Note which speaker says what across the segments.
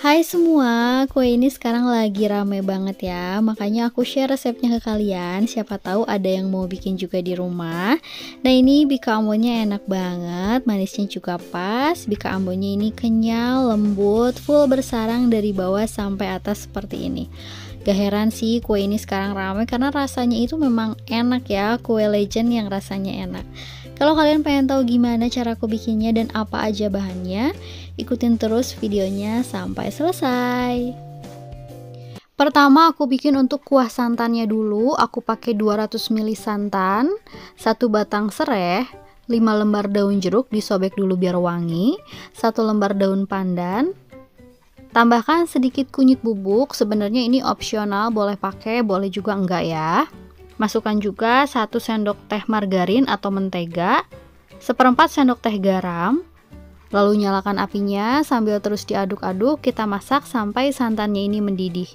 Speaker 1: Hai semua, kue ini sekarang lagi rame banget ya. Makanya aku share resepnya ke kalian. Siapa tahu ada yang mau bikin juga di rumah. Nah, ini bika ambonnya enak banget, manisnya juga pas. Bika ambonnya ini kenyal, lembut, full bersarang dari bawah sampai atas seperti ini. Gak heran sih kue ini sekarang rame karena rasanya itu memang enak ya. Kue legend yang rasanya enak. Kalau kalian pengen tahu gimana cara aku bikinnya dan apa aja bahannya, ikutin terus videonya sampai selesai. Pertama aku bikin untuk kuah santannya dulu. Aku pakai 200 ml santan, 1 batang sereh, 5 lembar daun jeruk disobek dulu biar wangi, 1 lembar daun pandan. Tambahkan sedikit kunyit bubuk, sebenarnya ini opsional, boleh pakai, boleh juga enggak ya. Masukkan juga 1 sendok teh margarin atau mentega, 1/4 sendok teh garam. Lalu nyalakan apinya sambil terus diaduk-aduk, kita masak sampai santannya ini mendidih.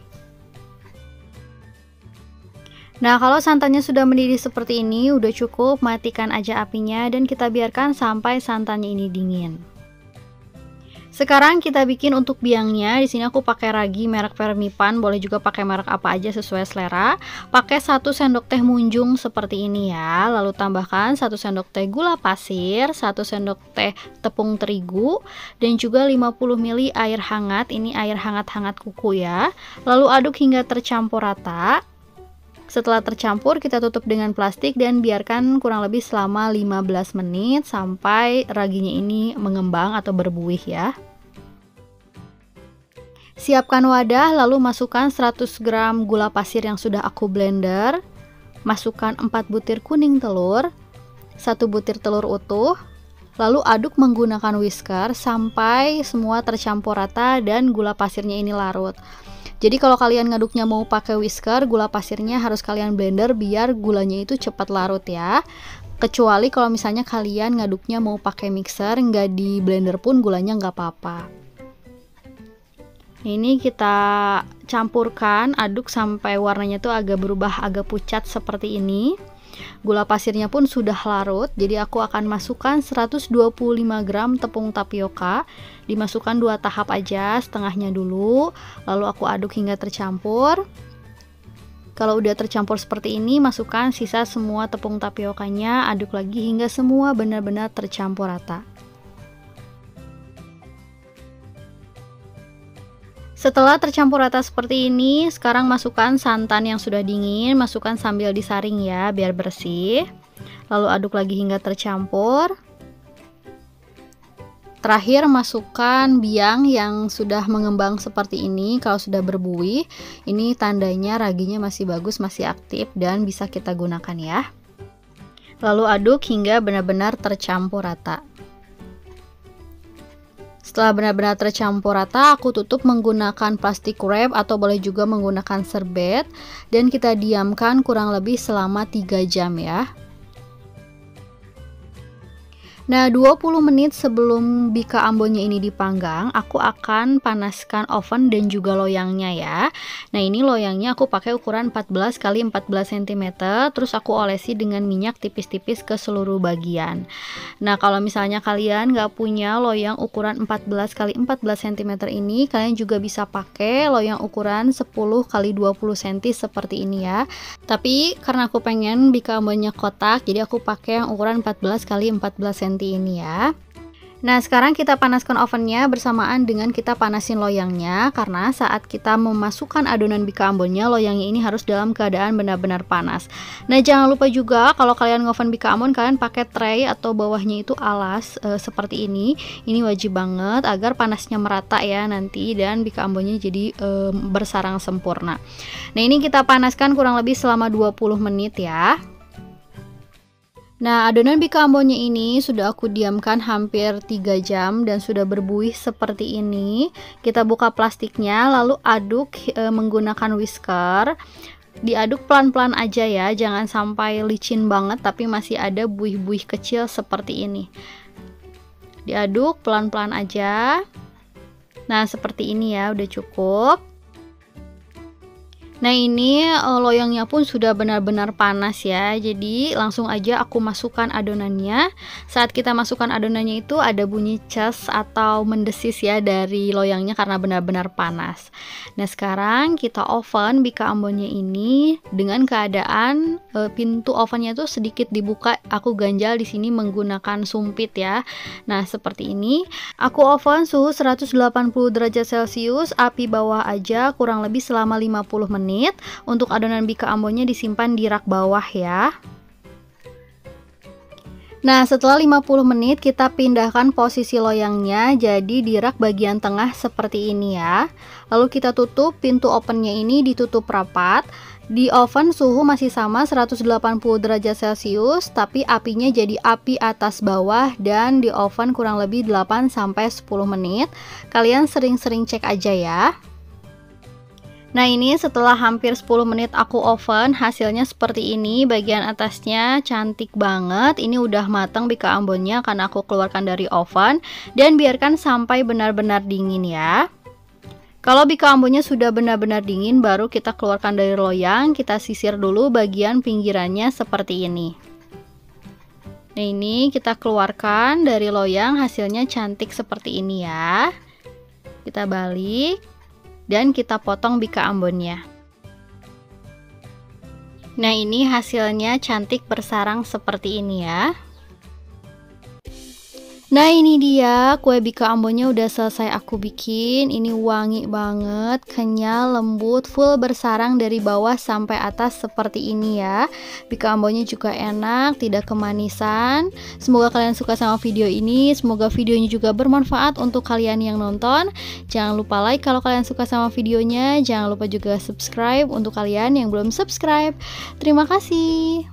Speaker 1: Nah, kalau santannya sudah mendidih seperti ini, udah cukup, matikan aja apinya dan kita biarkan sampai santannya ini dingin. Sekarang kita bikin untuk biangnya. Di sini aku pakai ragi merek Fermipan, boleh juga pakai merek apa aja sesuai selera. Pakai 1 sendok teh munjung seperti ini ya. Lalu tambahkan 1 sendok teh gula pasir, 1 sendok teh tepung terigu, dan juga 50 ml air hangat. Ini air hangat-hangat kuku ya. Lalu aduk hingga tercampur rata. Setelah tercampur, kita tutup dengan plastik dan biarkan kurang lebih selama 15 menit sampai raginya ini mengembang atau berbuih ya. Siapkan wadah, lalu masukkan 100 gram gula pasir yang sudah aku blender. Masukkan 4 butir kuning telur, 1 butir telur utuh. Lalu aduk menggunakan whisker sampai semua tercampur rata dan gula pasirnya ini larut. Jadi kalau kalian ngaduknya mau pakai whisker, gula pasirnya harus kalian blender biar gulanya itu cepat larut ya. Kecuali kalau misalnya kalian ngaduknya mau pakai mixer, nggak di blender pun gulanya nggak apa-apa. Ini kita campurkan, aduk sampai warnanya tuh agak berubah, agak pucat seperti ini. Gula pasirnya pun sudah larut, jadi aku akan masukkan 125 gram tepung tapioka. Dimasukkan 2 tahap aja, setengahnya dulu. Lalu aku aduk hingga tercampur. Kalau udah tercampur seperti ini, masukkan sisa semua tepung tapiokanya, aduk lagi hingga semua benar-benar tercampur rata. Setelah tercampur rata seperti ini, sekarang masukkan santan yang sudah dingin, masukkan sambil disaring ya, biar bersih. Lalu aduk lagi hingga tercampur. Terakhir masukkan biang yang sudah mengembang seperti ini. Kalau sudah berbuih, ini tandanya raginya masih bagus, masih aktif dan bisa kita gunakan ya. Lalu aduk hingga benar-benar tercampur rata. Setelah benar-benar tercampur rata, aku tutup menggunakan plastik wrap atau boleh juga menggunakan serbet dan kita diamkan kurang lebih selama 3 jam ya. Nah, 20 menit sebelum bika ambonnya ini dipanggang, aku akan panaskan oven dan juga loyangnya ya. Nah, ini loyangnya aku pakai ukuran 14 x 14 cm, terus aku olesi dengan minyak tipis-tipis ke seluruh bagian. Nah, kalau misalnya kalian nggak punya loyang ukuran 14 x 14 cm ini, kalian juga bisa pakai loyang ukuran 10 x 20 cm seperti ini ya. Tapi karena aku pengen bika ambonnya kotak, jadi aku pakai yang ukuran 14 x 14 cm ini ya. Nah, sekarang kita panaskan ovennya bersamaan dengan kita panasin loyangnya, karena saat kita memasukkan adonan bika ambonnya, loyangnya ini harus dalam keadaan benar-benar panas. Nah, jangan lupa juga kalau kalian ngoven bika ambon, kalian pakai tray atau bawahnya itu alas seperti ini. Ini wajib banget agar panasnya merata ya nanti dan bika ambonnya jadi bersarang sempurna. Nah, ini kita panaskan kurang lebih selama 20 menit ya. Nah, adonan bika ambonnya ini sudah aku diamkan hampir 3 jam dan sudah berbuih seperti ini. Kita buka plastiknya, lalu aduk menggunakan whisker. Diaduk pelan-pelan aja ya, jangan sampai licin banget tapi masih ada buih-buih kecil seperti ini. Diaduk pelan-pelan aja. Nah, seperti ini ya, udah cukup. Nah ini loyangnya pun sudah benar-benar panas ya. Jadi langsung aja aku masukkan adonannya. Saat kita masukkan adonannya itu ada bunyi ces atau mendesis ya dari loyangnya karena benar-benar panas. Nah sekarang kita oven bika ambonnya ini dengan keadaan pintu ovennya tuh sedikit dibuka. Aku ganjal di sini menggunakan sumpit ya. Nah seperti ini. Aku oven suhu 180 derajat Celcius, api bawah aja kurang lebih selama 50 menit. Untuk adonan bika ambonnya disimpan di rak bawah ya. Nah setelah 50 menit kita pindahkan posisi loyangnya jadi di rak bagian tengah seperti ini ya. Lalu kita tutup pintu ovennya ini, ditutup rapat. Di oven suhu masih sama 180 derajat Celcius, tapi apinya jadi api atas bawah dan di oven kurang lebih 8-10 menit. Kalian sering-sering cek aja ya. Nah ini setelah hampir 10 menit aku oven, hasilnya seperti ini. Bagian atasnya cantik banget. Ini udah matang bika ambonnya karena aku keluarkan dari oven. Dan biarkan sampai benar-benar dingin ya. Kalau bika ambonnya sudah benar-benar dingin, baru kita keluarkan dari loyang. Kita sisir dulu bagian pinggirannya seperti ini. Nah ini kita keluarkan dari loyang, hasilnya cantik seperti ini ya. Kita balik dan kita potong bika ambonnya. Nah ini hasilnya cantik bersarang seperti ini ya. Nah ini dia kue bika ambonnya udah selesai aku bikin. Ini wangi banget, kenyal, lembut, full bersarang dari bawah sampai atas seperti ini ya. Bika ambonnya juga enak, tidak kemanisan. Semoga kalian suka sama video ini. Semoga videonya juga bermanfaat untuk kalian yang nonton. Jangan lupa like kalau kalian suka sama videonya. Jangan lupa juga subscribe untuk kalian yang belum subscribe. Terima kasih.